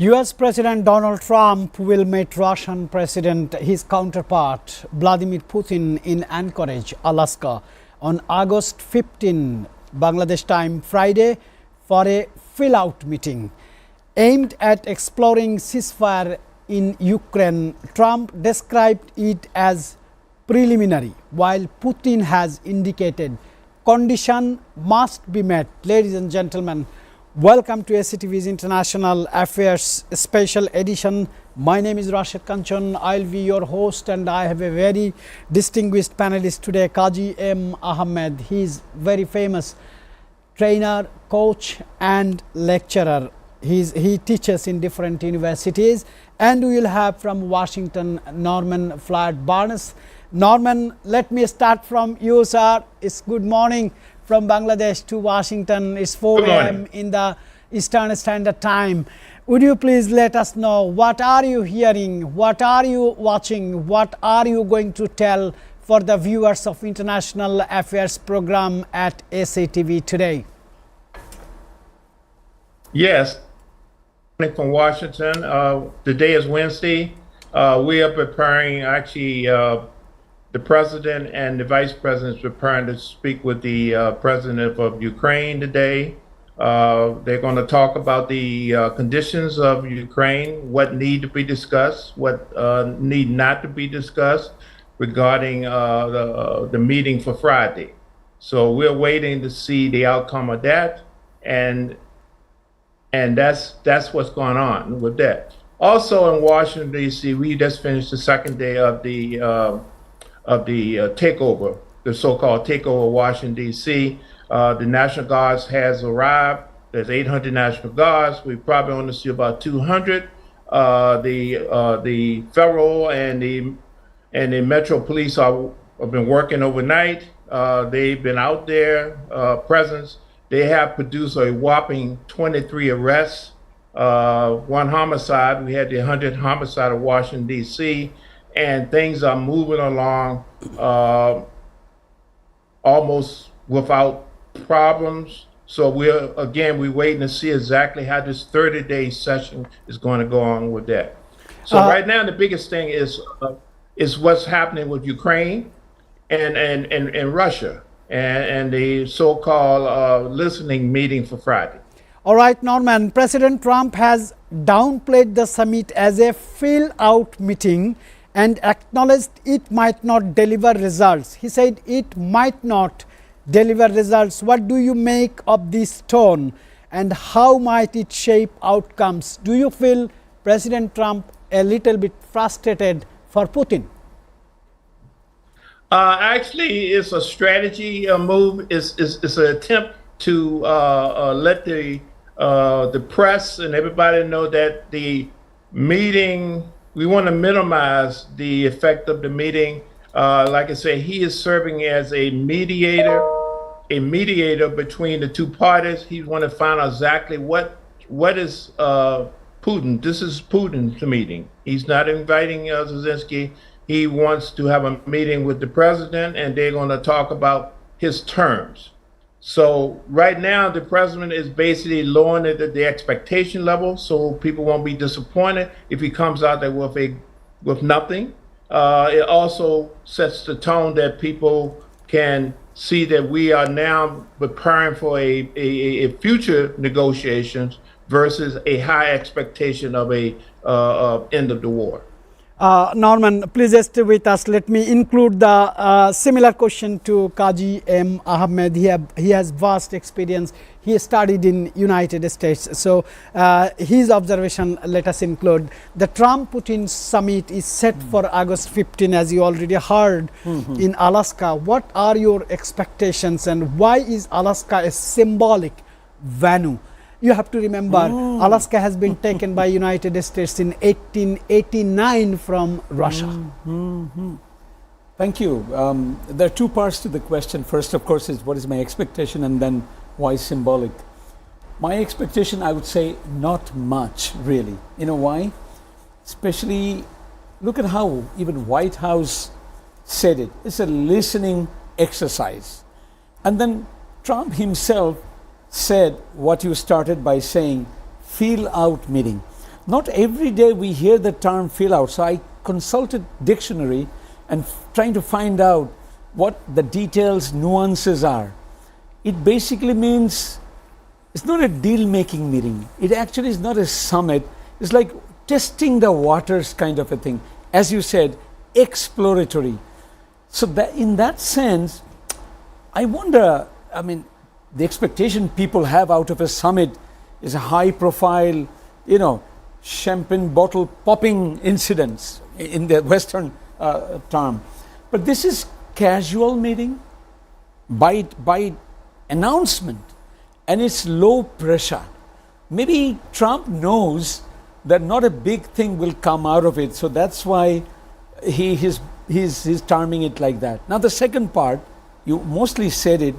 US President Donald Trump will meet Russian President, his counterpart Vladimir Putin in Anchorage, Alaska on August 15, Bangladesh time Friday, for a fill-out meeting aimed at exploring ceasefire in Ukraine. Trump described it as preliminary, while Putin has indicated conditions must be met. Ladies and gentlemen, welcome to Satv's International Affairs Special Edition. My name is Rashid Kanchon. I'll be your host, and I have a very distinguished panelist today, Qazi M. Ahmed. He is very famous trainer, coach, and lecturer. He teaches in different universities. And we will have from Washington, Norman Floyd Barnes. Norman, let me start from you, sir. It's good morning from Bangladesh to Washington. It's 4 a.m. in the Eastern Standard Time. Would you please let us know, what are you hearing, what are you watching, what are you going to tell for the viewers of International Affairs program at SATV today? Yes, from Washington. Today is Wednesday. We are preparing, actually, the president and the vice president is preparing to speak with the president of Ukraine today. They're going to talk about the conditions of Ukraine, what need to be discussed, what need not to be discussed regarding the meeting for Friday. So we're waiting to see the outcome of that, and that's what's going on with that. Also in Washington, D.C., we just finished the second day of the takeover, the so-called takeover of Washington, D.C. The National Guards has arrived. There's 800 National Guards. We probably only see about 200. The federal and the Metro Police have been working overnight. They've been out there, presence. They have produced a whopping 23 arrests, one homicide. We had the 100th homicide of Washington, D.C., and things are moving along almost without problems. So we're waiting to see exactly how this 30-day session is going to go on with that. So right now, the biggest thing is what's happening with Ukraine and Russia and the so-called listening meeting for Friday. All right, Norman, President Trump has downplayed the summit as a fill-out meeting and acknowledged it might not deliver results. He said it might not deliver results. What do you make of this tone, and how might it shape outcomes? Do you feel President Trump a little bit frustrated for Putin? Actually, it's a strategy move. It's an attempt to let the press and everybody know that the meeting, we want to minimize the effect of the meeting. Like I said, he is serving as a mediator between the two parties. He want to find out exactly what is Putin. This is Putin's meeting. He's not inviting Zelensky. He wants to have a meeting with the president, and they're going to talk about his terms. So right now, the president is basically lowering the expectation level, so people won't be disappointed if he comes out there with nothing. It also sets the tone that people can see that we are now preparing for a future negotiations versus a high expectation of a end of the war. Norman, please stay with us. Let me include the similar question to Qazi M. Ahmed. He has vast experience. He studied in United States. So his observation, let us include. The Trump-Putin summit is set for August 15, as you already heard, in Alaska. What are your expectations, and why is Alaska a symbolic venue? You have to remember, Alaska has been taken by United States in 1889 from Russia. Thank you. There are two parts to the question. First, of course, is what is my expectation, and then why symbolic? My expectation, I would say, not much, really. You know why? Especially, look at how even White House said it. It's a listening exercise. And then Trump himself said what you started by saying, feel out meeting. not every day we hear the term fill out. So I consulted dictionary and trying to find out what the details, nuances are. It basically means it's not a deal-making meeting. It actually is not a summit. It's like testing the waters kind of a thing. As you said, exploratory. So that in that sense, I wonder, I mean, the expectation people have out of a summit is a high-profile, champagne bottle popping incidents in the Western term. But this is casual meeting by announcement, and it's low pressure. Maybe Trump knows that not a big thing will come out of it, so that's why he's terming it like that. Now the second part, you mostly said it.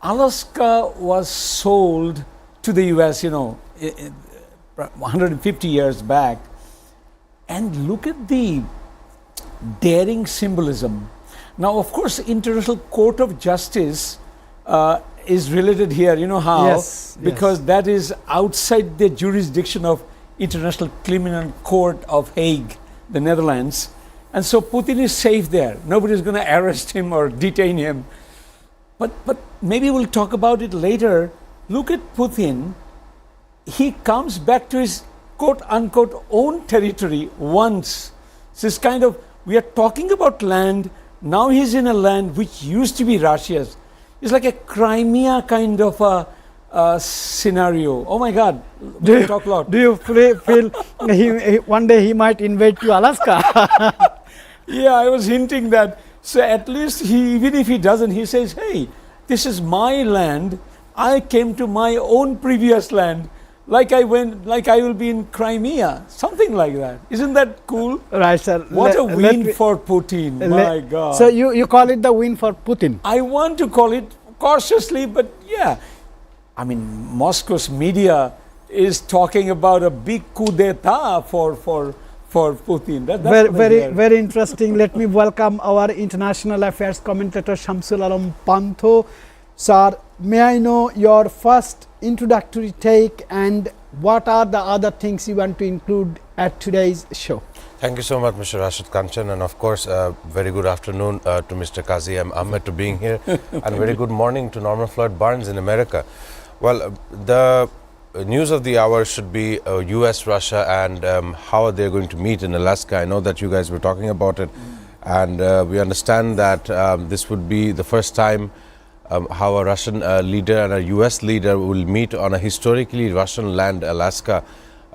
Alaska was sold to the US, 150 years back, and look at the daring symbolism. Now, of course, International Court of Justice is related here. You know how? Yes. Because that is outside the jurisdiction of International Criminal Court of Hague, the Netherlands. And so Putin is safe there. Nobody is going to arrest him or detain him. But maybe we'll talk about it later. Look at Putin. He comes back to his quote unquote own territory once. So it's kind of, we are talking about land. Now he's in a land which used to be Russia's. It's like a Crimea kind of a scenario. Oh my God! Do talk a lot. Do you feel one day he might invade to Alaska? Yeah, I was hinting that. So at least even if he doesn't, he says, "Hey, this is my land. I came to my own previous land. Like I will be in Crimea, something like that. Isn't that cool?" Right, sir. What a win for Putin, my God. So you call it the win for Putin? I want to call it cautiously, but yeah. I mean, Moscow's media is talking about a big coup d'etat for Putin. That's very interesting. Let me welcome our international affairs commentator Shamsul Alam Pantho. Sir, may I know your first introductory take and what are the other things you want to include at today's show? Thank you so much, Mr. Rashid Kanchan, and of course, very good afternoon to Mr. Kazi M. Ahmed to being here, and very good morning to Norman Floyd Barnes in America. Well, the news of the hour should be U.S., Russia, and how are they going to meet in Alaska. I know that you guys were talking about it, and we understand that this would be the first time how a Russian leader and a U.S. leader will meet on a historically Russian land, Alaska,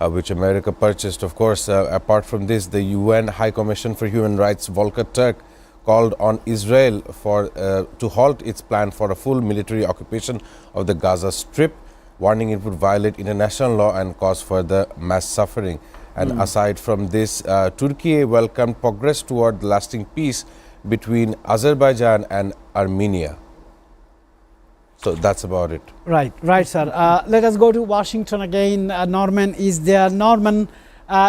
which America purchased. Of course, apart from this, the UN High Commission for Human Rights, Volker Turk, called on Israel to halt its plan for a full military occupation of the Gaza Strip, warning it would violate international law and cause further mass suffering. And aside from this, Turkey welcomed progress toward lasting peace between Azerbaijan and Armenia. So that's about it. Right, sir. Let us go to Washington again. Norman is there. Norman,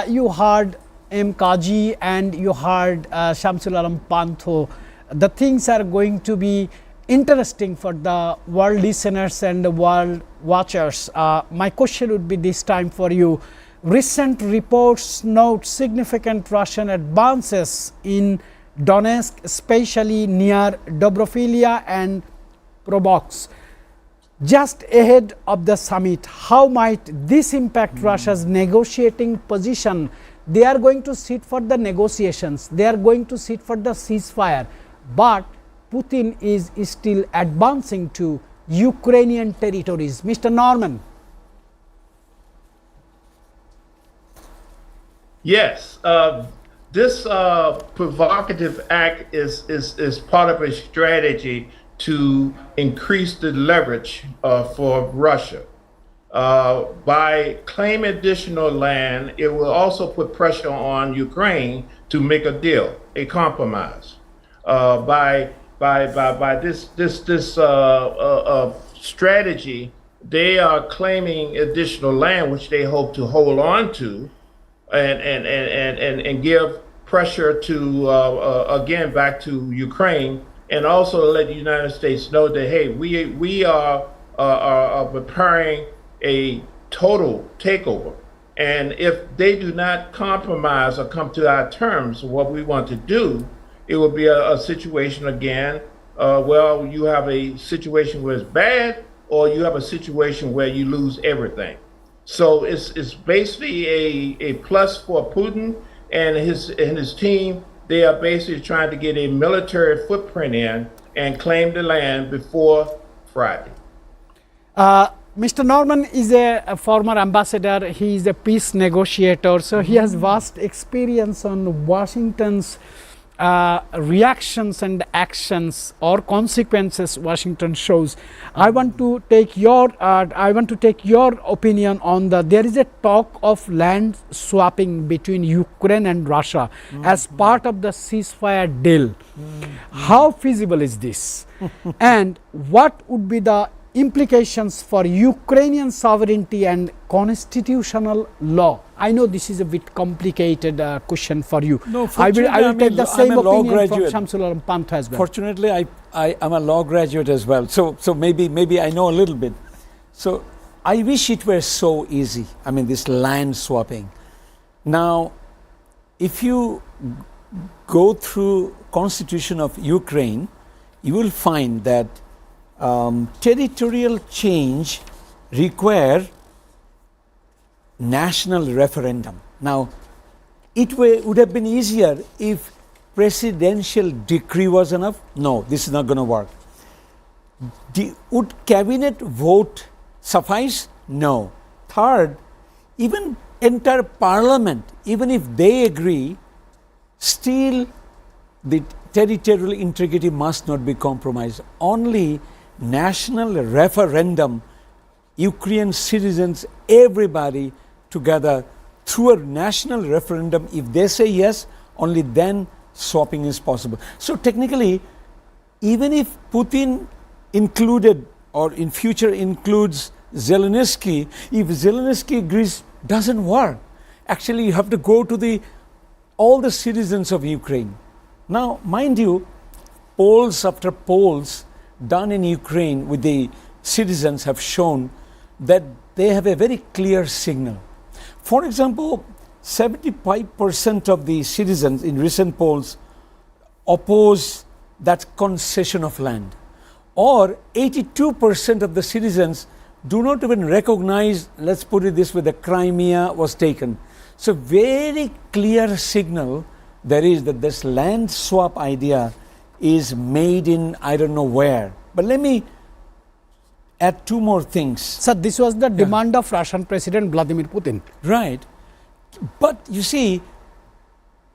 you heard M. Kaji and you heard Shamsul Alam Pantho. The things are going to be interesting for the world listeners and the world watchers. My question would be this time for you. Recent reports note significant Russian advances in Donetsk, especially near Dobrophilia and Probox. Just ahead of the summit, how might this impact Russia's negotiating position? They are going to sit for the negotiations, they are going to sit for the ceasefire, but Putin is still advancing to Ukrainian territories. Mr. Norman. Yes, this provocative act is part of a strategy to increase the leverage for Russia. By claiming additional land, it will also put pressure on Ukraine to make a deal, a compromise. By this strategy, they are claiming additional land, which they hope to hold on to, and give pressure to again back to Ukraine. And also let the United States know that, hey, we are preparing a total takeover. And if they do not compromise or come to our terms of what we want to do, it will be a situation again. Well, you have a situation where it's bad, or you have a situation where you lose everything. So it's basically a plus for Putin and his team. They are basically trying to get a military footprint in and claim the land before Friday. Mr. Norman is a former ambassador. He is a peace negotiator, so he has vast experience on Washington's reactions and actions or consequences Washington shows. I want to take your opinion on there is a talk of land swapping between Ukraine and Russia as part of the ceasefire deal. How feasible is this? And what would be the implications for Ukrainian sovereignty and constitutional law? I know this is a bit complicated question for you. No, I will take the same opinion from graduate. Shamsul Alam Pantha as well. Fortunately, I am a law graduate as well, so maybe I know a little bit. So I wish it were so easy. I mean, this land swapping. Now, if you go through Constitution of Ukraine, you will find that territorial change require national referendum. Now, it would have been easier if presidential decree was enough. No, this is not going to work. Would cabinet vote suffice? No. Third, even entire parliament, even if they agree, still the territorial integrity must not be compromised. Only national referendum, Ukrainian citizens, everybody together through a national referendum, if they say yes, only then swapping is possible. So technically, even if Putin included or in future includes Zelensky, if Zelensky agrees, doesn't work. Actually, you have to go to all the citizens of Ukraine. Now, mind you, polls after polls done in Ukraine with the citizens have shown that they have a very clear signal. For example, 75% of the citizens in recent polls oppose that concession of land, or 82% of the citizens do not even recognize, let's put it this way, the Crimea was taken. So very clear signal there is that this land swap idea is made in I don't know where. But let me add two more things. Sir, this was the demand of Russian President Vladimir Putin. Right. But you see,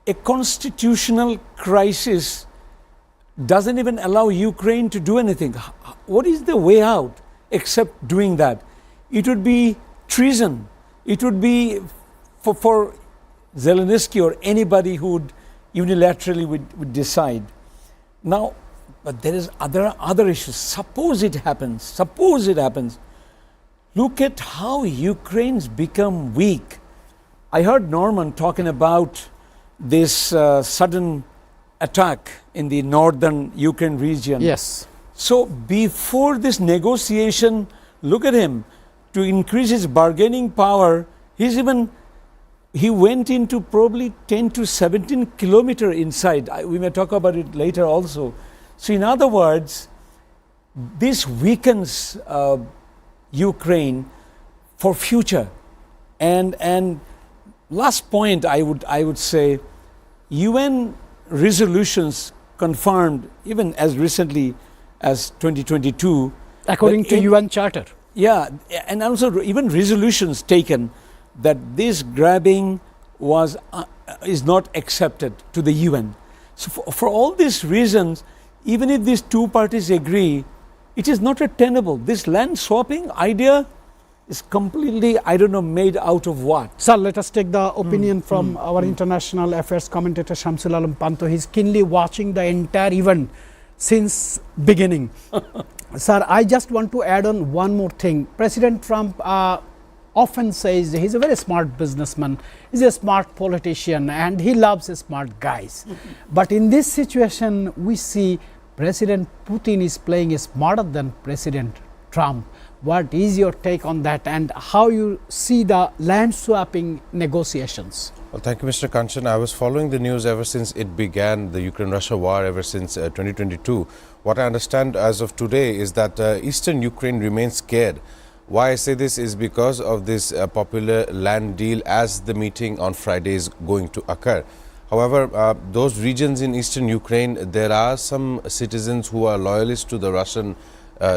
a constitutional crisis doesn't even allow Ukraine to do anything. What is the way out except doing that? It would be treason. It would be for Zelensky or anybody who would unilaterally would decide. Now, but there is other issues. Suppose it happens. Look at how Ukraine's become weak. I heard Norman talking about this sudden attack in the northern Ukraine region. Yes. So before this negotiation, look at him, to increase his bargaining power, he went into probably 10 to 17 kilometer inside. We may talk about it later also. So in other words, this weakens Ukraine for future. And last point, I would say, UN resolutions confirmed even as recently as 2022. According to UN Charter. Yeah, and also even resolutions taken that this grabbing is not accepted to the UN. So for all these reasons, even if these two parties agree, it is not attainable. This land swapping idea is completely, made out of what? Sir, let us take the opinion from our international affairs commentator Shamsul Alam Pantha. He's keenly watching the entire event since beginning. Sir, I just want to add on one more thing. President Trump often says he's a very smart businessman, he's a smart politician, and he loves smart guys. But in this situation, we see President Putin is playing smarter than President Trump. What is your take on that, and how you see the land swapping negotiations? Well, thank you, Mr. Kanchan. I was following the news ever since it began, the Ukraine-Russia war, ever since 2022. What I understand as of today is that eastern Ukraine remains scared. Why I say this is because of this popular land deal as the meeting on Friday is going to occur. However, those regions in eastern Ukraine, there are some citizens who are loyalists to the Russian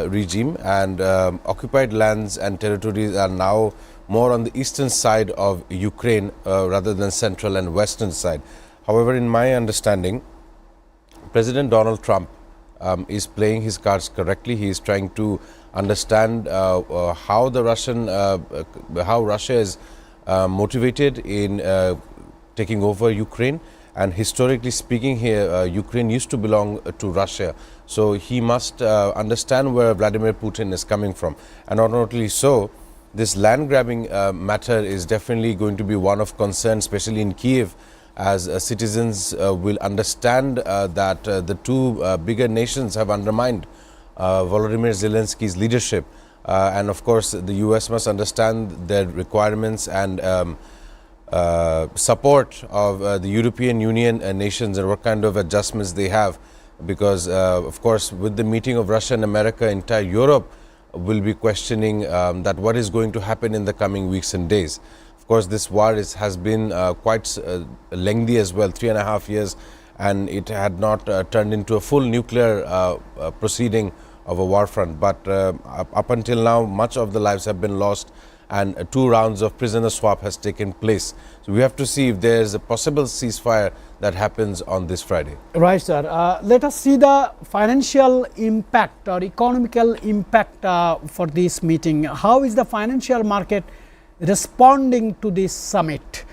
regime, and occupied lands and territories are now more on the eastern side of Ukraine rather than central and western side. However, in my understanding, President Donald Trump is playing his cards correctly. He is trying to understand how Russia is motivated in taking over Ukraine. And historically speaking here, Ukraine used to belong to Russia. So he must understand where Vladimir Putin is coming from. And not only so, this land grabbing matter is definitely going to be one of concern, especially in Kiev, as citizens will understand that the two bigger nations have undermined Volodymyr Zelensky's leadership. And of course, the US must understand their requirements and support of the European Union nations and what kind of adjustments they have, because of course with the meeting of Russia and America, entire Europe will be questioning that what is going to happen in the coming weeks and days. Of course, this war has been quite lengthy as well, 3.5 years, and it had not turned into a full nuclear proceeding of a war front. But up until now, much of the lives have been lost, and 2 rounds of prisoner swap has taken place. So we have to see if there is a possible ceasefire that happens on this Friday. Right, sir. Let us see the financial impact or economical impact for this meeting. How is the financial market responding to this summit?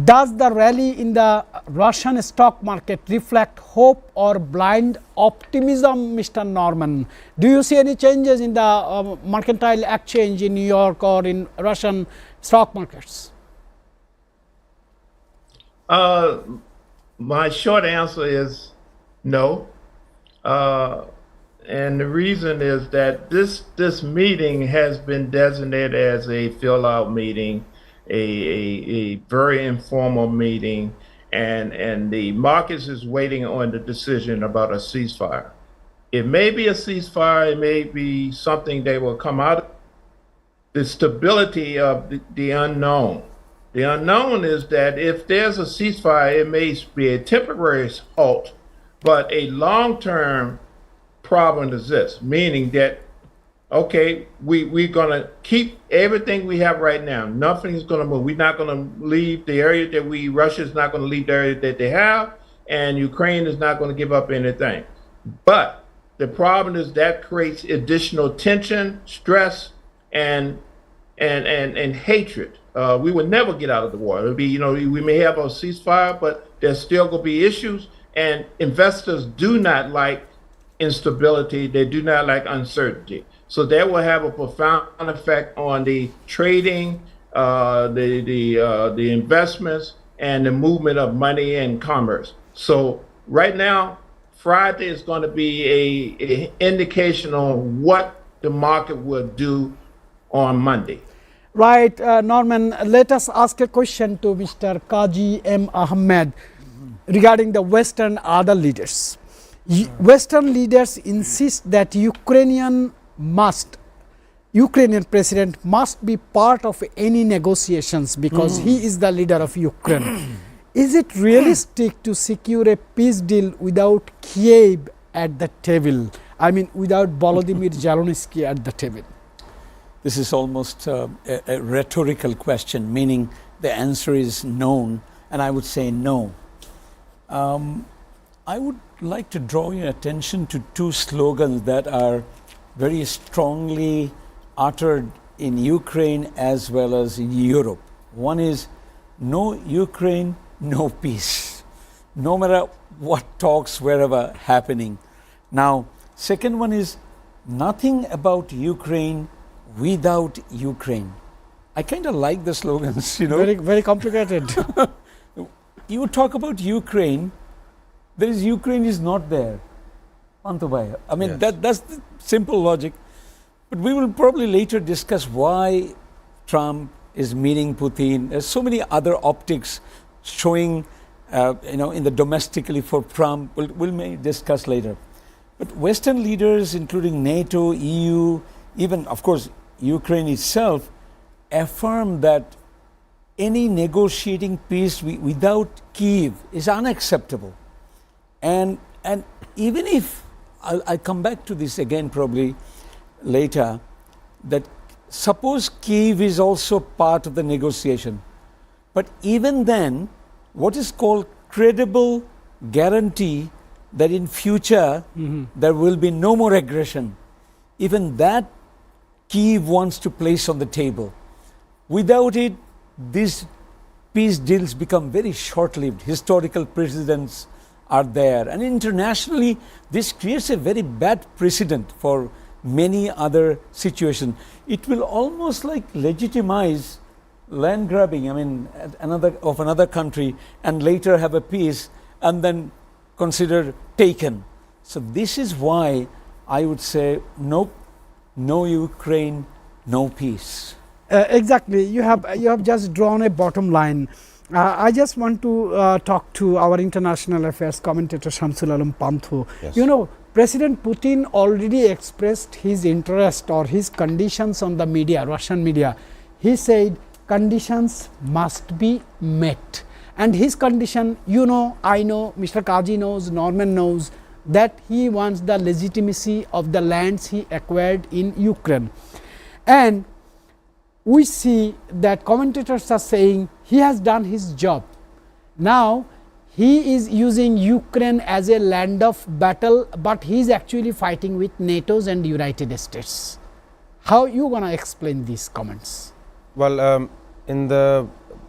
Does the rally in the Russian stock market reflect hope or blind optimism, Mr. Norman? Do you see any changes in the mercantile exchange in New York or in Russian stock markets? My short answer is no. And the reason is that this meeting has been designated as a fill-out meeting, a very informal meeting, and the markets is waiting on the decision about a ceasefire. It may be a ceasefire, it may be something they will come out of. The stability of the unknown. The unknown is that if there's a ceasefire, it may be a temporary halt, but a long-term problem exists, meaning that, okay, we're going to keep everything we have right now. Nothing's going to move. We're not going to leave the area that Russia's not going to leave the area that they have, and Ukraine is not going to give up anything. But the problem is that creates additional tension, stress, and hatred. We would never get out of the war. It would be, we may have a ceasefire, but there's still going to be issues, and investors do not like instability. They do not like uncertainty. So that will have a profound effect on the trading, the investments, and the movement of money and commerce. So right now, Friday is going to be an indication on what the market will do on Monday. Right, Norman, let us ask a question to Mr. Qazi M. Ahmed regarding the Western other leaders. Western leaders insist that Ukrainian president must be part of any negotiations because he is the leader of Ukraine. Is it realistic to secure a peace deal without Kiev at the table? I mean, without Volodymyr Zelensky at the table? This is almost a rhetorical question, meaning the answer is known, and I would say no. I would like to draw your attention to 2 slogans that are very strongly uttered in Ukraine as well as in Europe. One is, no Ukraine, no peace, no matter what talks wherever happening. Now, second one is, nothing about Ukraine without Ukraine. I kind of like the slogans, Very, very complicated. You talk about Ukraine, Ukraine is not there. Antubhai. I mean, Yes. that's the simple logic. But we will probably later discuss why Trump is meeting Putin. There's so many other optics showing, in the domestically for Trump. We'll may discuss later. But Western leaders, including NATO, EU, even, of course, Ukraine itself, affirm that any negotiating peace without Kyiv is unacceptable. And even if, I'll come back to this again probably later, that suppose Kyiv is also part of the negotiation, but even then, what is called credible guarantee that in future there will be no more aggression, even that Kyiv wants to place on the table. Without it, these peace deals become very short-lived. Historical precedents are there, and internationally this creates a very bad precedent for many other situations. It will almost like legitimize land grabbing, another country, and later have a peace and then consider taken. So this is why I would say nope, no Ukraine, no peace. Exactly. You have just drawn a bottom line. I just want to talk to our international affairs commentator Shamsul Alam Panthu. Yes. You know, President Putin already expressed his interest or his conditions on the media, Russian media. He said conditions must be met. And his condition, you know, I know, Mr. Kazi knows, Norman knows, that he wants the legitimacy of the lands he acquired in Ukraine. And we see that commentators are saying he has done his job. Now he is using Ukraine as a land of battle, but he is actually fighting with NATO's and United States. How you going to explain these comments? Well, in the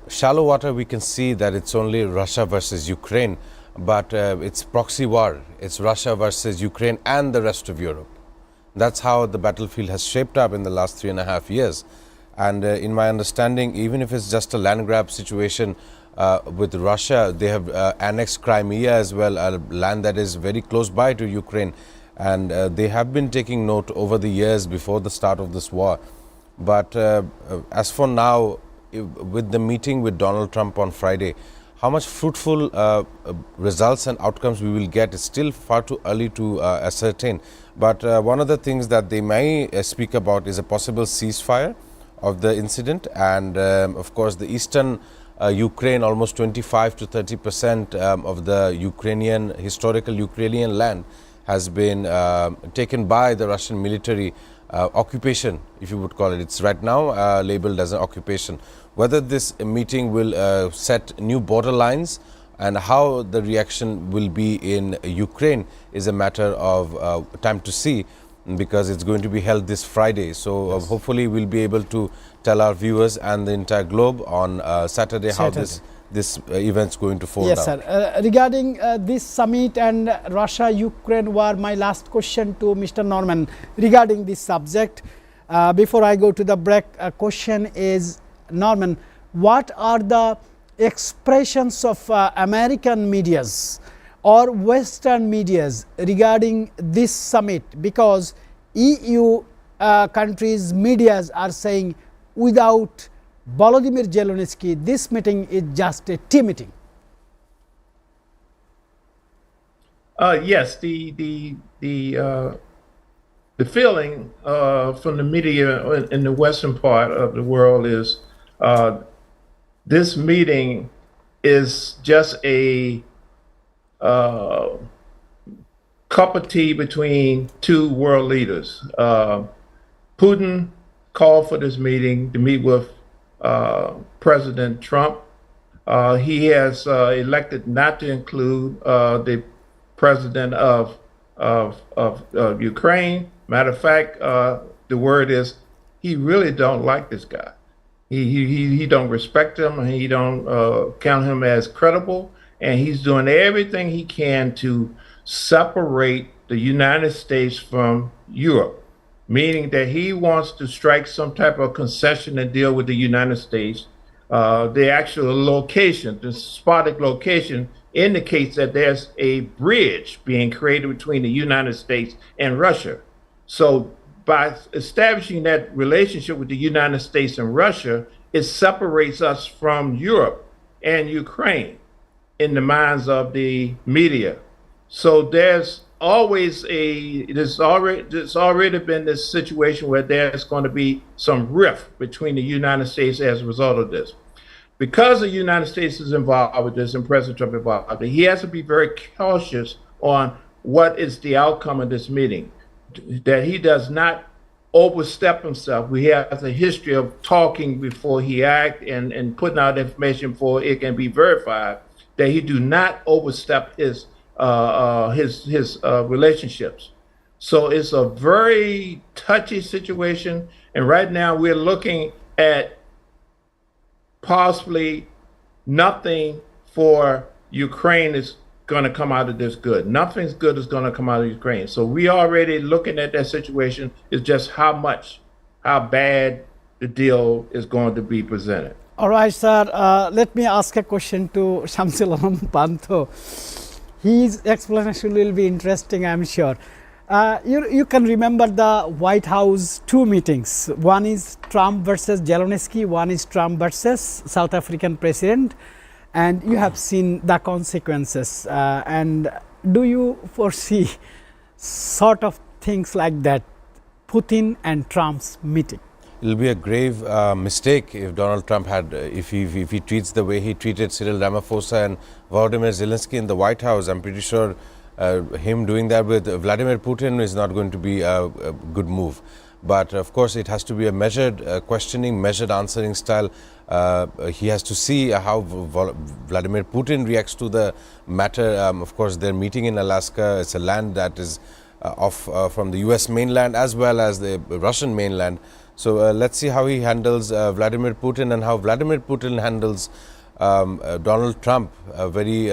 shallow water, we can see that it's only Russia versus Ukraine, but it's proxy war. It's Russia versus Ukraine and the rest of Europe. That's how the battlefield has shaped up in the last 3.5 years. And in my understanding, even if it's just a land grab situation with Russia, they have annexed Crimea as well, a land that is very close by to Ukraine. And they have been taking note over the years before the start of this war. But as for now, with the meeting with Donald Trump on Friday, how much fruitful results and outcomes we will get is still far too early to ascertain. But one of the things that they may speak about is a possible ceasefire of the incident, and of course the eastern Ukraine, almost 25 to 30% of the Ukrainian, historical Ukrainian land has been taken by the Russian military occupation, if you would call it. It's right now labeled as an occupation. Whether this meeting will set new border lines and how the reaction will be in Ukraine is a matter of time to see, because it's going to be held this Friday. So yes, hopefully we'll be able to tell our viewers and the entire globe on Saturday how this event's going to fold out. Yes, sir. Regarding this summit and Russia-Ukraine war, my last question to Mr. Norman regarding this subject. Before I go to the break, question is, Norman, what are the expressions of American medias or Western medias regarding this summit? Because EU countries' medias are saying without Volodymyr Zelensky, this meeting is just a tea meeting. Yes, the feeling from the media in the western part of the world is this meeting is just a cup of tea between two world leaders. Putin called for this meeting to meet with President Trump. He has elected not to include the president of Ukraine. Matter of fact, the word is he really don't like this guy. He don't respect him, and he don't count him as credible. And he's doing everything he can to separate the United States from Europe, meaning that he wants to strike some type of concession and deal with the United States. The actual location, the spotted location, indicates that there's a bridge being created between the United States and Russia. So by establishing that relationship with the United States and Russia, it separates us from Europe and Ukraine in the minds of the media. So there's already been this situation where there's going to be some rift between the United States as a result of this. Because the United States is involved with this and President Trump involved with it, he has to be very cautious on what is the outcome of this meeting, that he does not overstep himself. We have a history of talking before he acts and putting out information before it can be verified, that he do not overstep his relationships. So it's a very touchy situation. And right now we're looking at possibly nothing for Ukraine is going to come out of this good. Nothing's good is going to come out of Ukraine. So we already looking at that situation. It's just how bad the deal is going to be presented. All right, sir. Let me ask a question to Shamsul Alam Panto. His explanation will be interesting, I'm sure. You can remember the White House two meetings. One is Trump versus Zelensky, one is Trump versus South African president. And you have seen the consequences. And do you foresee sort of things like that, Putin and Trump's meeting? It will be a grave mistake if Donald Trump had, if he treats the way he treated Cyril Ramaphosa and Volodymyr Zelensky in the White House. I'm pretty sure him doing that with Vladimir Putin is not going to be a good move. But of course, it has to be a measured questioning, measured answering style. He has to see how Vladimir Putin reacts to the matter. Of course, they're meeting in Alaska. It's a land that is off from the US mainland as well as the Russian mainland. So let's see how he handles Vladimir Putin and how Vladimir Putin handles Donald Trump, a very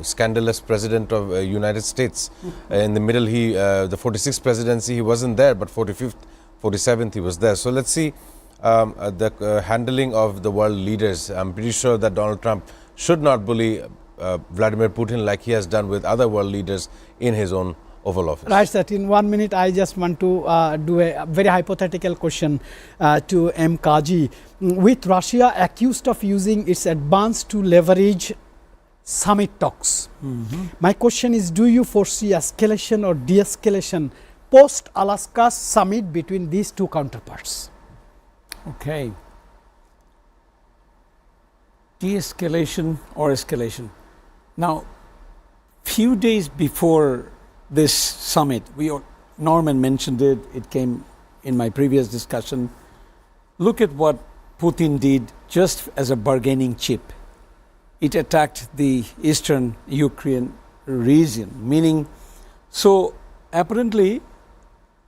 scandalous president of United States. In the middle, the 46th presidency, he wasn't there, but 45th, 47th, he was there. So let's see the handling of the world leaders. I'm pretty sure that Donald Trump should not bully Vladimir Putin like he has done with other world leaders in his own Oval Office. Right, sir. In 1 minute, I just want to do a very hypothetical question to M. Kaji. With Russia accused of using its advance to leverage summit talks, my question is, do you foresee escalation or de-escalation post-Alaska summit between these two counterparts? Okay. De-escalation or escalation. Now, few days before this summit, Norman mentioned it, it came in my previous discussion. Look at what Putin did just as a bargaining chip. It attacked the eastern Ukraine region, meaning, so apparently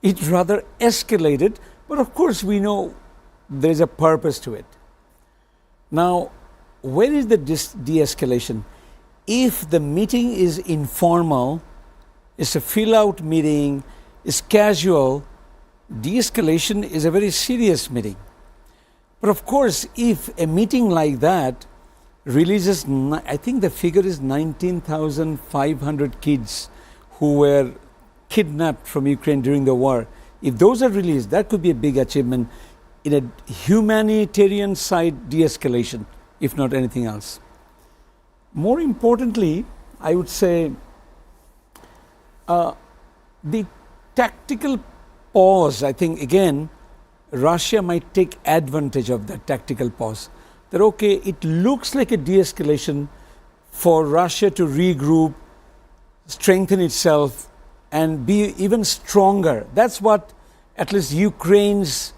it rather escalated, but of course we know there is a purpose to it. Now, where is the de-escalation? If the meeting is informal, it's a fill-out meeting, it's casual, de-escalation is a very serious meeting. But of course, if a meeting like that releases, I think the figure is 19,500 kids who were kidnapped from Ukraine during the war. If those are released, that could be a big achievement in a humanitarian side de-escalation, if not anything else. More importantly, I would say the tactical pause, I think again, Russia might take advantage of that tactical pause. That okay, it looks like a de-escalation for Russia to regroup, strengthen itself and be even stronger. That's what at least Ukraine's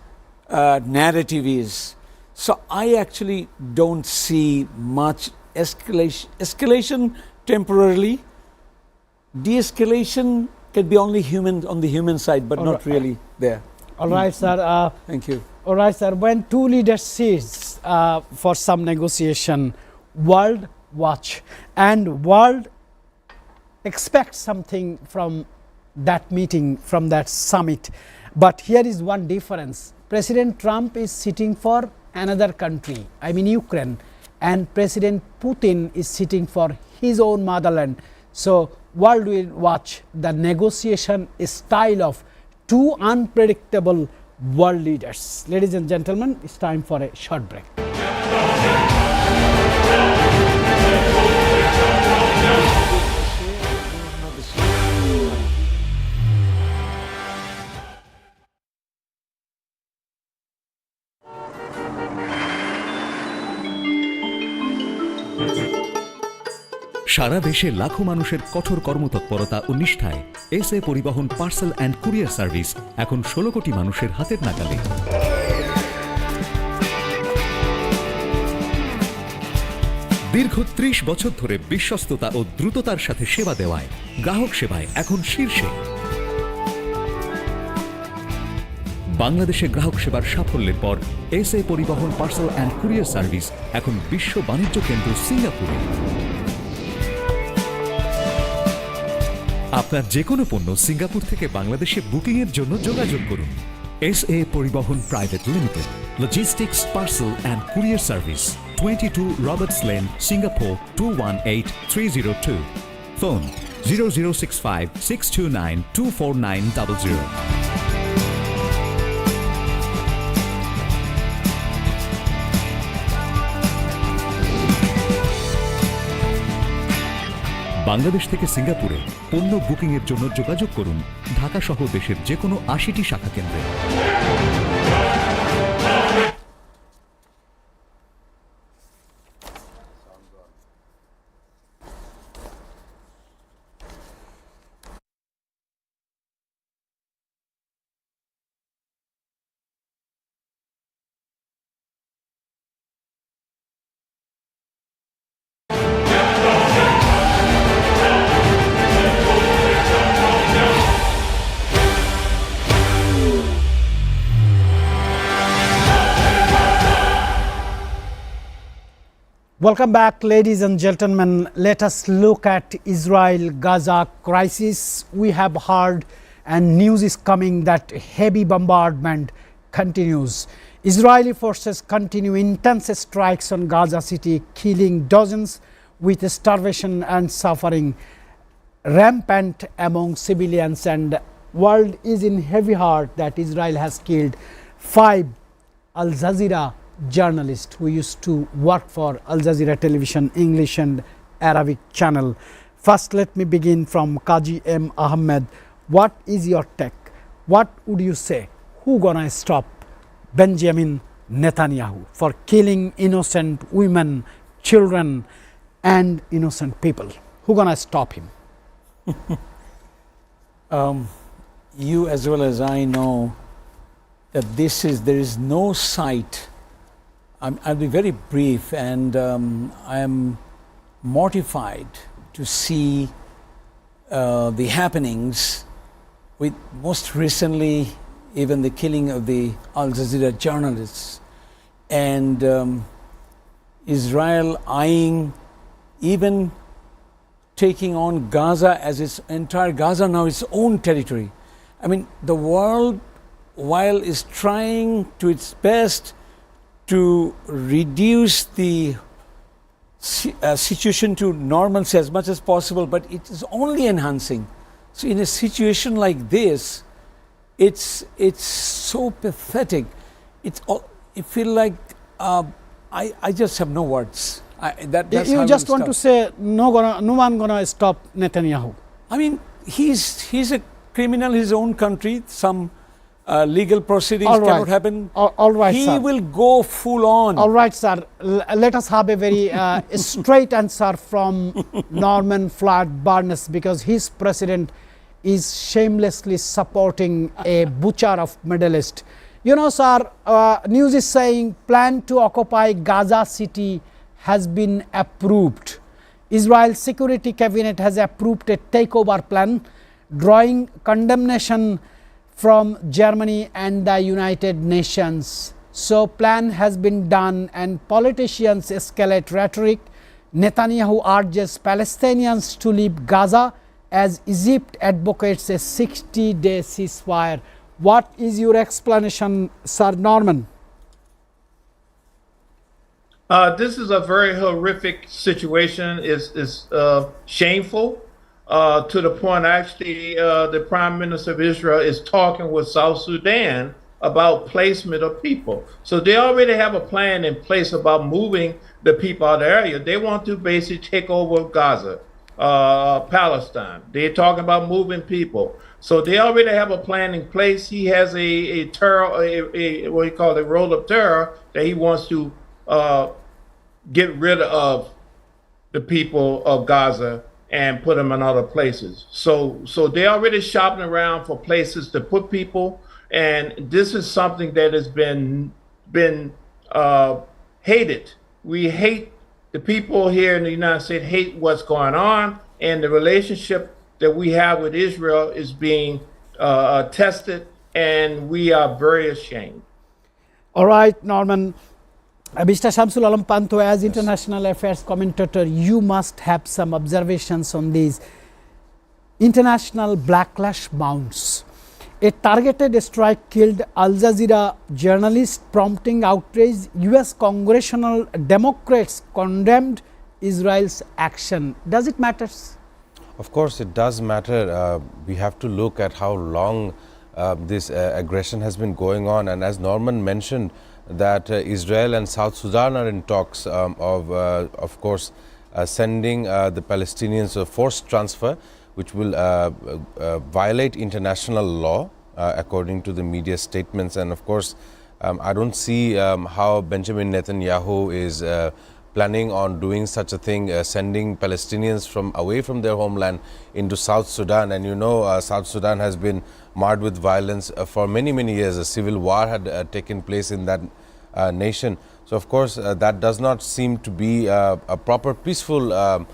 narrative is. So I actually don't see much escalation temporarily. De-escalation can be only on the human side, but not really there. All right, sir. Thank you. All right, sir. When two leaders sit for some negotiation, world watch and world expect something from that meeting, from that summit. But here is one difference. President Trump is sitting for another country, I mean Ukraine, and President Putin is sitting for his own motherland. So world will watch the negotiation style of two unpredictable world leaders. Ladies and gentlemen, it's time for a short break. সারা দেশে লাখো মানুষের কঠোর কর্মতৎপরতা ও নিষ্ঠায় SA পরিবহন parcel and courier service এখন 16 কোটি মানুষের হাতের নাগালে। দীর্ঘ 30 বছর ধরে বিশ্বস্ততা ও দ্রুততার সাথে সেবা দেওয়ায় গ্রাহক সেবায় এখন শীর্ষে। বাংলাদেশে গ্রাহক সেবার সাফল্যের পর এসএ পরিবহন পার্সেল অ্যান্ড কুরিয়ার সার্ভিস এখন বিশ্ব বাণিজ্য কেন্দ্র সিঙ্গাপুরে। আপনার যে কোনো পণ্য সিঙ্গাপুর থেকে বাংলাদেশে বুকিং এর জন্য যোগাযোগ করুন। এসএ পরিবহন private limited, logistics parcel and courier service, 22 Roberts lane, Singapore 218302। Phone 0065 629 24900। Bangladesh থেকে সিঙ্গাপুরে পণ্য বুকিং এর জন্য যোগাযোগ করুন ঢাকা সহ দেশের যে কোনো 80টি শাখা কেন্দ্রে। Welcome back, ladies and gentlemen. Let us look at Israel-Gaza crisis. We have heard and news is coming that heavy bombardment continues. Israeli forces continue intense strikes on Gaza City, killing dozens with starvation and suffering rampant among civilians, and world is in heavy heart that Israel has killed 5 Al Jazeera journalist who used to work for Al Jazeera television English and Arabic channel. First, let me begin from Kaji M. Ahmed. What is your take? What would you say? Who gonna stop Benjamin Netanyahu for killing innocent women, children and innocent people? Who gonna stop him? You as well as I know that there is no sight. I'll be very brief, and I am mortified to see the happenings with most recently even the killing of the Al Jazeera journalists, and Israel eyeing even taking on Gaza as its entire Gaza now its own territory. I mean, the world, while is trying to its best to reduce the situation to normalcy as much as possible, but it is only enhancing. So in a situation like this, it's so pathetic. It feel like I just have no words. That's You how just want to say no one gonna stop Netanyahu. I mean, he's a criminal in his own country. Some legal proceedings All right. cannot happen. All right, He sir. will go full on. All right, sir. Let us have a very straight answer from Norman Flood Barnes, because his president is shamelessly supporting a butcher of Middle East. You know, sir, news is saying plan to occupy Gaza City has been approved. Israel's security cabinet has approved a takeover plan, drawing condemnation from Germany and the United Nations. So plan has been done, and politicians escalate rhetoric. Netanyahu urges Palestinians to leave Gaza as Egypt advocates a 60-day ceasefire. What is your explanation, Sir Norman? This is a very horrific situation. It's shameful. to the point actually the Prime Minister of Israel is talking with South Sudan about placement of people. So they already have a plan in place about moving the people out of the area. They want to basically take over Gaza, Palestine. They're talking about moving people. So they already have a plan in place. He has a terror, what you call a roll of terror that he wants to get rid of the people of Gaza and put them in other places. So they're already shopping around for places to put people. And this is something that has been hated. We hate the people here in the United States, hate what's going on, and the relationship that we have with Israel is being tested, and we are very ashamed. All right, Norman. Mr. Shamsul Alam Panto, as international affairs commentator, you must have some observations on these. International backlash mounts. A targeted strike killed Al Jazeera journalist, prompting outrage. US congressional Democrats condemned Israel's action. Does it matter? Of course, it does matter. We have to look at how long this aggression has been going on. And as Norman mentioned, that Israel and South Sudan are in talks of course, sending the Palestinians a forced transfer, which will violate international law, according to the media statements. And of course, I don't see how Benjamin Netanyahu is planning on doing such a thing, sending Palestinians from away from their homeland into South Sudan. And you know, South Sudan has been marred with violence for many, many years. A civil war had taken place in that nation. So of course, that does not seem to be a proper peaceful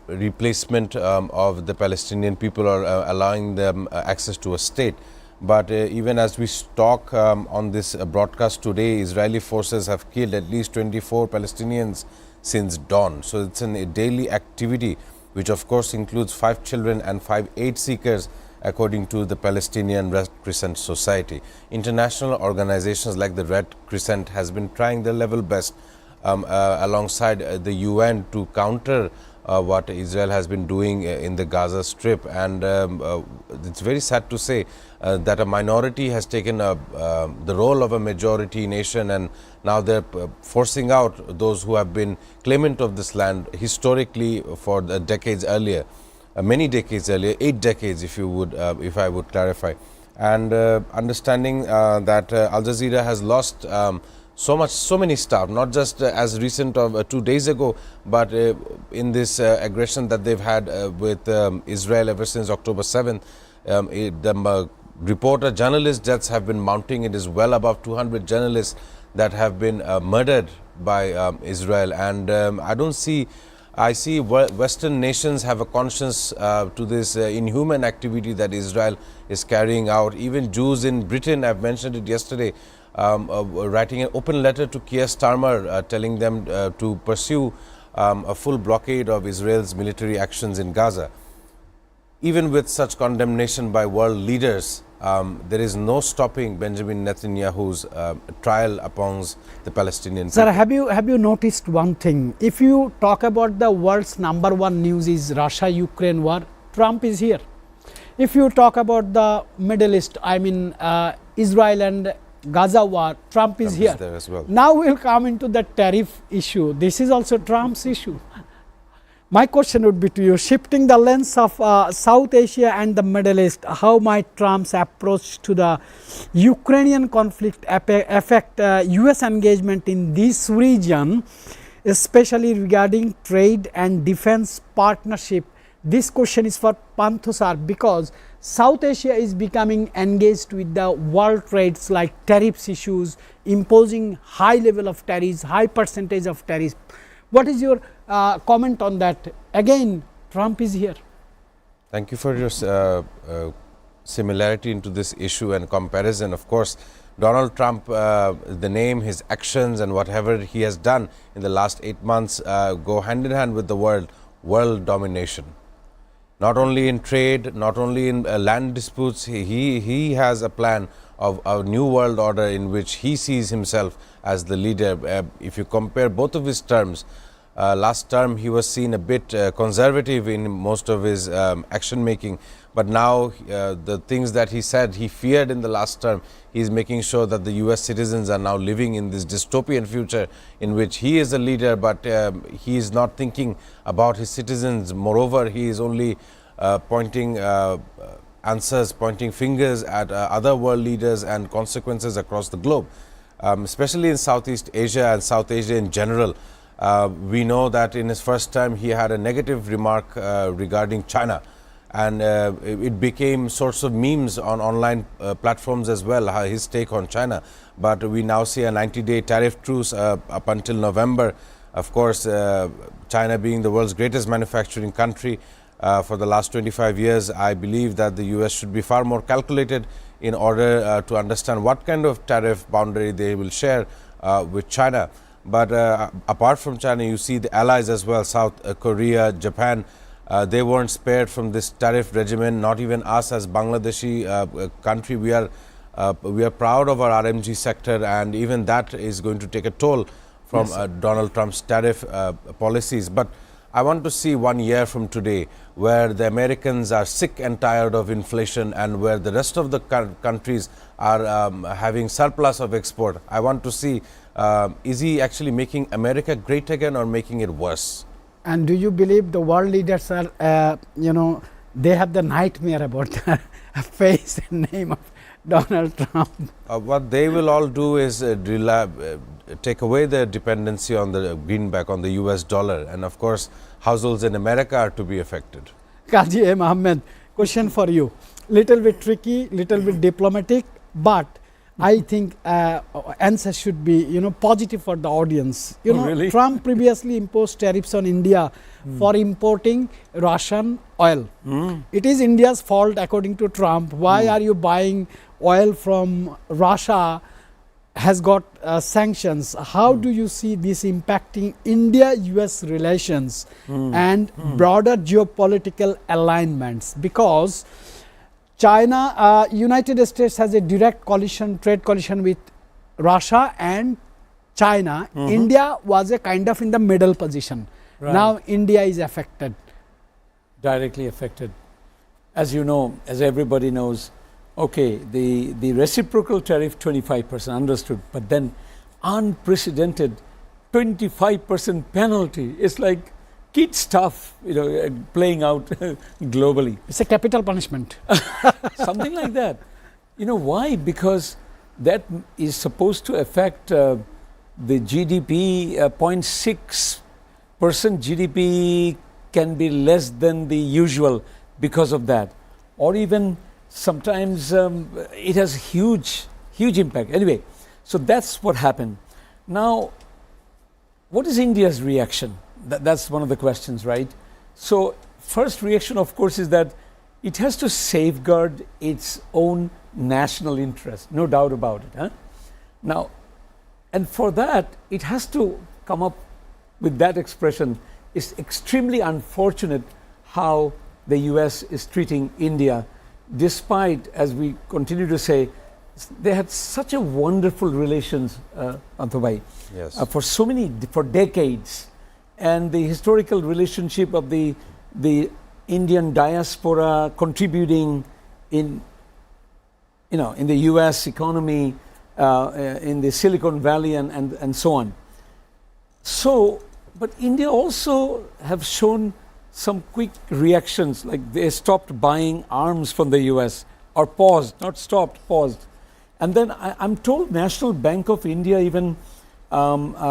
replacement of the Palestinian people, or allowing them access to a state. But even as we talk on this broadcast today, Israeli forces have killed at least 24 Palestinians since dawn. So it's a daily activity, which of course includes 5 children and 5 aid seekers, according to the Palestinian Red Crescent Society. International organizations like the Red Crescent has been trying their level best alongside the UN to counter what Israel has been doing in the Gaza Strip. And it's very sad to say that a minority has taken the role of a majority nation, and now they're forcing out those who have been claimant of this land historically for the decades earlier. Many decades earlier, 8 decades if you would, if I would clarify. And understanding that Al Jazeera has lost so many staff, not just as recent of 2 days ago, but in this aggression that they've had with Israel ever since October 7th. The reporter journalist deaths have been mounting. It is well above 200 journalists that have been murdered by Israel. And I see Western nations have a conscience to this inhuman activity that Israel is carrying out. Even Jews in Britain, I've mentioned it yesterday, writing an open letter to Keir Starmer, telling them to pursue a full blockade of Israel's military actions in Gaza. Even with such condemnation by world leaders, there is no stopping Benjamin Netanyahu's trial upon the Palestinian people. Sir, have you noticed one thing? If you talk about the world's #1 news is Russia-Ukraine war, Trump is here. If you talk about the Middle East, I mean Israel and Gaza war, Trump is here. There as well. Now we'll come into the tariff issue. This is also Trump's issue. My question would be to you, shifting the lens of South Asia and the Middle East, how might Trump's approach to the Ukrainian conflict affect US engagement in this region, especially regarding trade and defense partnership? This question is for Panto sir, because South Asia is becoming engaged with the world trades like tariffs issues, imposing high level of tariffs, high percentage of tariffs. What is your comment on that? Again, Trump is here. Thank you for your similarity into this issue and comparison. Of course, Donald Trump, the name, his actions and whatever he has done in the last 8 months go hand in hand with the world domination. Not only in trade, not only in land disputes, he has a plan of a new world order in which he sees himself as the leader. If you compare both of his terms, Last term, he was seen a bit conservative in most of his action making, but now the things that he said he feared in the last term, he is making sure that the US citizens are now living in this dystopian future in which he is a leader, but he is not thinking about his citizens. Moreover, he is only pointing answers, pointing fingers at other world leaders and consequences across the globe, especially in Southeast Asia and South Asia in general. We know that in his first term he had a negative remark regarding China, and it became source of memes on online platforms as well, his take on China. But we now see a 90-day tariff truce up until November. Of course, China being the world's greatest manufacturing country for the last 25 years, I believe that the US should be far more calculated in order to understand what kind of tariff boundary they will share with China. But apart from China, you see the allies as well, South Korea, Japan, they weren't spared from this tariff regimen. Not even us as Bangladeshi country, we are proud of our RMG sector, and even that is going to take a toll from Donald Trump's tariff policies. But I want to see 1 year from today where the Americans are sick and tired of inflation and where the rest of the countries are having surplus of export. I want to see, is he actually making America great again or making it worse? And do you believe the world leaders are, they have the nightmare about the face and name of Donald Trump? What they will all do is take away their dependency on the greenback, on the US dollar, and of course households in America are to be affected. Kazi M. Ahmed, question for you. Little bit tricky, little bit diplomatic, but I think answer should be, positive for the audience. Really? Trump previously imposed tariffs on India for importing Russian oil. It is India's fault, according to Trump. Why are you buying oil from Russia? Has got sanctions. How do you see this impacting India-US relations and broader geopolitical alignments? Because China, United States has a direct trade coalition with Russia and China. India was a kind of in the middle position. Right. Now India is affected. Directly affected. As you know, as everybody knows, okay, the reciprocal tariff 25%, understood, but then unprecedented 25% penalty. It's like kid stuff, playing out globally. It's a capital punishment. Something like that. Why? Because that is supposed to affect the GDP. 0.6% GDP can be less than the usual because of that, or even sometimes it has huge impact. Anyway, so that's what happened. Now, what is India's reaction? That's one of the questions, right? So first reaction, of course, is that it has to safeguard its own national interest, no doubt about it. Huh? Now, and for that, it has to come up with that expression. It's extremely unfortunate how the US is treating India, despite, as we continue to say, they had such a wonderful relations, Antobhai, Yes. for decades, and the historical relationship of the Indian diaspora contributing in the US economy, in the Silicon Valley and so on. So, but India also have shown some quick reactions, like they stopped buying arms from the US, or paused, not stopped, paused. And then I'm told National Bank of India even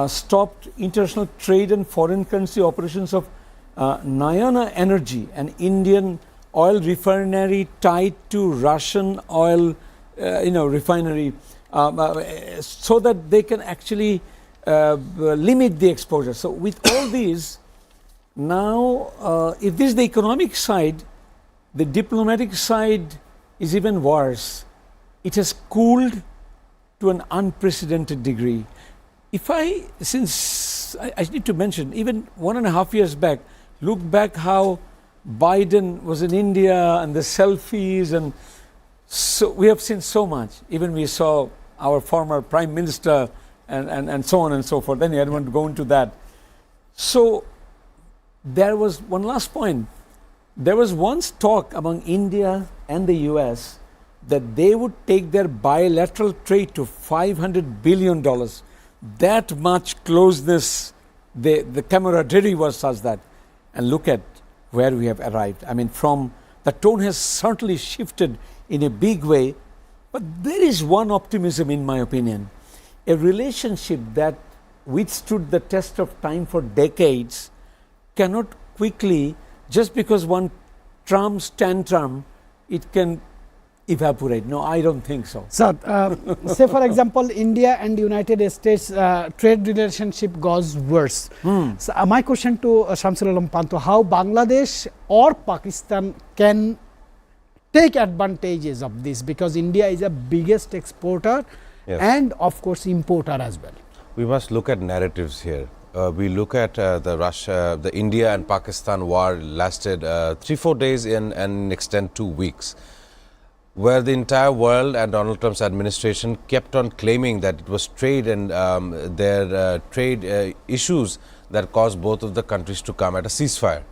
stopped international trade and foreign currency operations of Nayana Energy, an Indian oil refinery tied to Russian oil refinery, so that they can actually limit the exposure. So with all these, now if this is the economic side, the diplomatic side is even worse. It has cooled to an unprecedented degree. I need to mention, even 1.5 years back, look back how Biden was in India and the selfies, and so we have seen so much. Even we saw our former prime minister and so on and so forth. Then I don't want to go into that. So there was one last point. There was once talk among India and the US that they would take their bilateral trade to $500 billion. That much closeness, the camaraderie was such that. And look at where we have arrived. I mean, the tone has certainly shifted in a big way. But there is one optimism, in my opinion. A relationship that withstood the test of time for decades cannot quickly, just because one trumps tantrum, it can evaporate. No, I don't think so. So, say for example, India and United States trade relationship goes worse. So, my question to Shamsul Alam Panto, how Bangladesh or Pakistan can take advantages of this, because India is the biggest exporter and of course importer as well. We must look at narratives here. We look at the India and Pakistan war lasted 3-4 days and extend 2 weeks, where the entire world and Donald Trump's administration kept on claiming that it was trade and their trade issues that caused both of the countries to come at a ceasefire.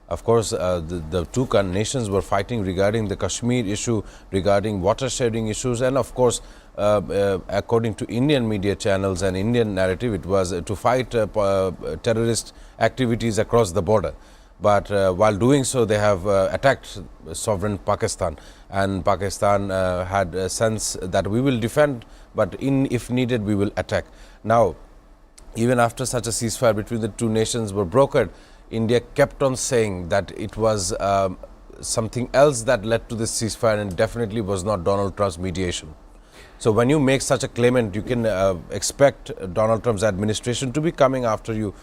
Of course, the two nations were fighting regarding the Kashmir issue, regarding water sharing issues, and of course, according to Indian media channels and Indian narrative, it was to fight terrorist activities across the border. But while doing so, they have attacked sovereign Pakistan, and Pakistan had a sense that we will defend, but if needed, we will attack. Now, even after such a ceasefire between the two nations were brokered, India kept on saying that it was something else that led to this ceasefire, and definitely was not Donald Trump's mediation. So when you make such a claimant, you can expect Donald Trump's administration to be coming after you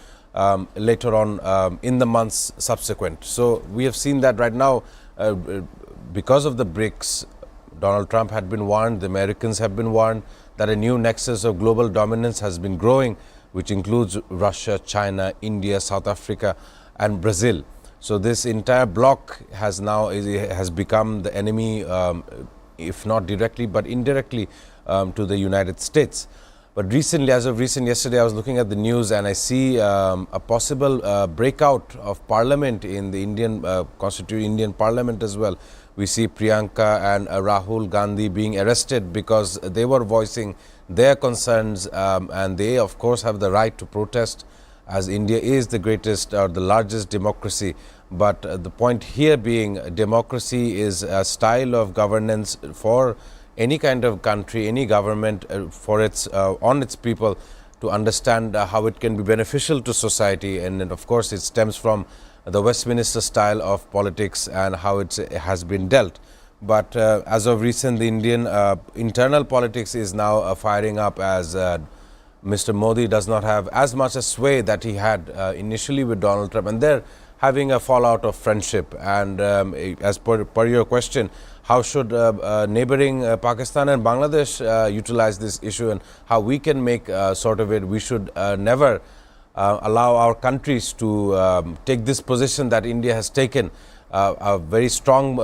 later on in the months subsequent. So we have seen that right now, because of the BRICS, Donald Trump had been warned, the Americans have been warned that a new nexus of global dominance has been growing, which includes Russia, China, India, South Africa and Brazil. So this entire bloc has become the enemy, if not directly but indirectly, to the United States. But recently, yesterday I was looking at the news and I see a possible breakout of parliament in the Indian parliament as well. We see Priyanka and Rahul Gandhi being arrested because they were voicing their concerns, and they of course have the right to protest, as India is the greatest or the largest democracy. But the point here being, democracy is a style of governance for any kind of country, any government, for its on its people to understand how it can be beneficial to society. And of course it stems from the Westminster style of politics and how it has been dealt. But as of recent, the Indian internal politics is now firing up, as Mr. Modi does not have as much a sway that he had initially with Donald Trump, and they're having a fallout of friendship. And as per your question, how should neighboring Pakistan and Bangladesh utilize this issue, and how we can make sort of it? We should never allow our countries to take this position that India has taken, a very strong,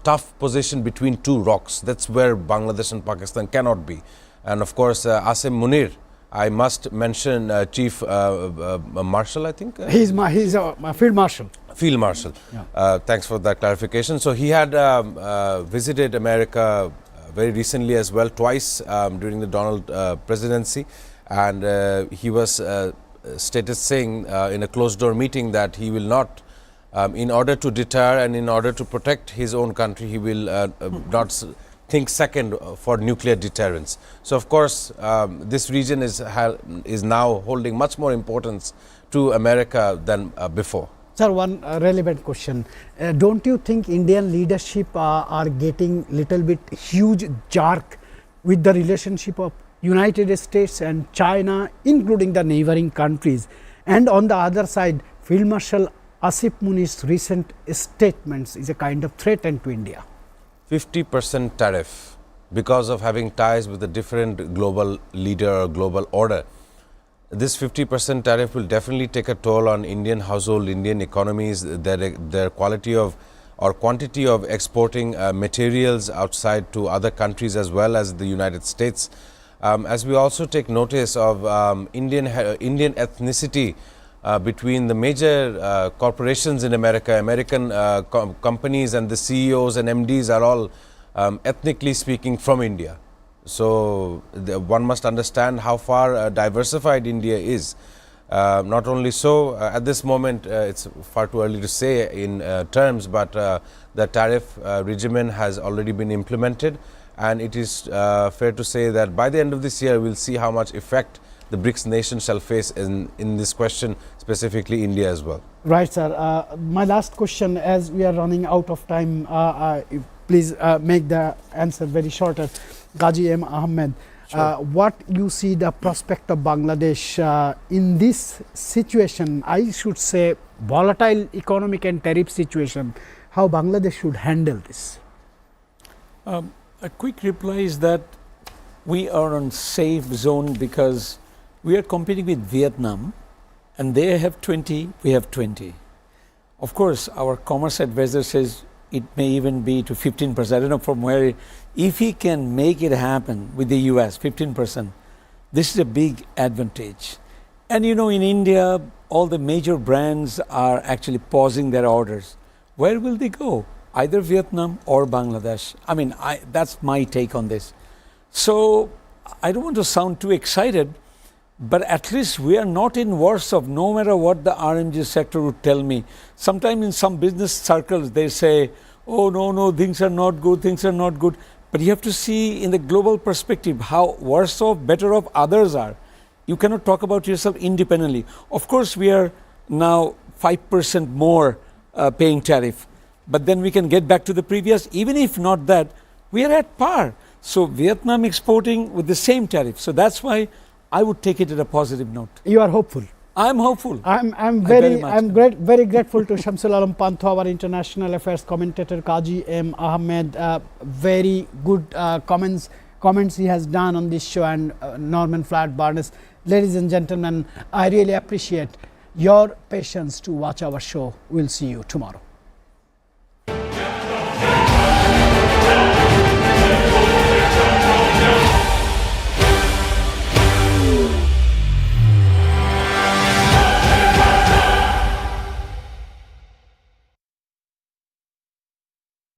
tough position between two rocks. That's where Bangladesh and Pakistan cannot be. And of course, Asim Munir, I must mention Chief Marshal, I think. He's a Field Marshal. Field Marshal. Yeah. Thanks for that clarification. So he had visited America very recently as well, twice during the Donald presidency, and he was stated saying in a closed door meeting that he will not, in order to deter and in order to protect his own country, he will not think second for nuclear deterrence. So of course this region is now holding much more importance to America than before. Sir, one relevant question. Don't you think Indian leadership are getting little bit huge jerk with the relationship of United States and China, including the neighboring countries? And on the other side, Field Marshal Asif Munir's recent statements is a kind of threat to India. 50% tariff because of having ties with a different global leader or global order. This 50% tariff will definitely take a toll on Indian household, Indian economies, their quality of or quantity of exporting materials outside to other countries as well as the United States. As we also take notice of Indian ethnicity between the major corporations in America, American companies, and the CEOs and MDs are all ethnically speaking from India. So one must understand how far diversified India is. Not only so, at this moment it's far too early to say in terms, but the tariff regimen has already been implemented, and it is fair to say that by the end of this year we'll see how much effect the BRICS nations shall face in this question, specifically India as well. Right, sir. My last question, as we are running out of time, please make the answer very shorter. Qazi M. Ahmed, what you see the prospect of Bangladesh in this situation, I should say volatile economic and tariff situation, how Bangladesh should handle this? A quick reply is that we are on safe zone because we are competing with Vietnam, and they have 20, we have 20. Of course, our commerce advisor says it may even be to 15%. I don't know from where. If he can make it happen with the US, 15%, this is a big advantage. And you know, in India, all the major brands are actually pausing their orders. Where will they go? Either Vietnam or Bangladesh. I mean, that's my take on this. So I don't want to sound too excited, but at least we are not in worse of, no matter what the RMG sector would tell me. Sometimes in some business circles they say, oh no, things are not good, things are not good. But you have to see in the global perspective how worse off, better off others are. You cannot talk about yourself independently. Of course, we are now 5% more paying tariff, but then we can get back to the previous. Even if not that, we are at par. So Vietnam exporting with the same tariff. So that's why I would take it at a positive note. You are hopeful. I'm hopeful. I'm very grateful to Shamsul Alam Pantho, our international affairs commentator, Qazi M. Ahmed. Very good comments he has done on this show, and Norman Flat Barnes. Ladies and gentlemen, I really appreciate your patience to watch our show. We'll see you tomorrow.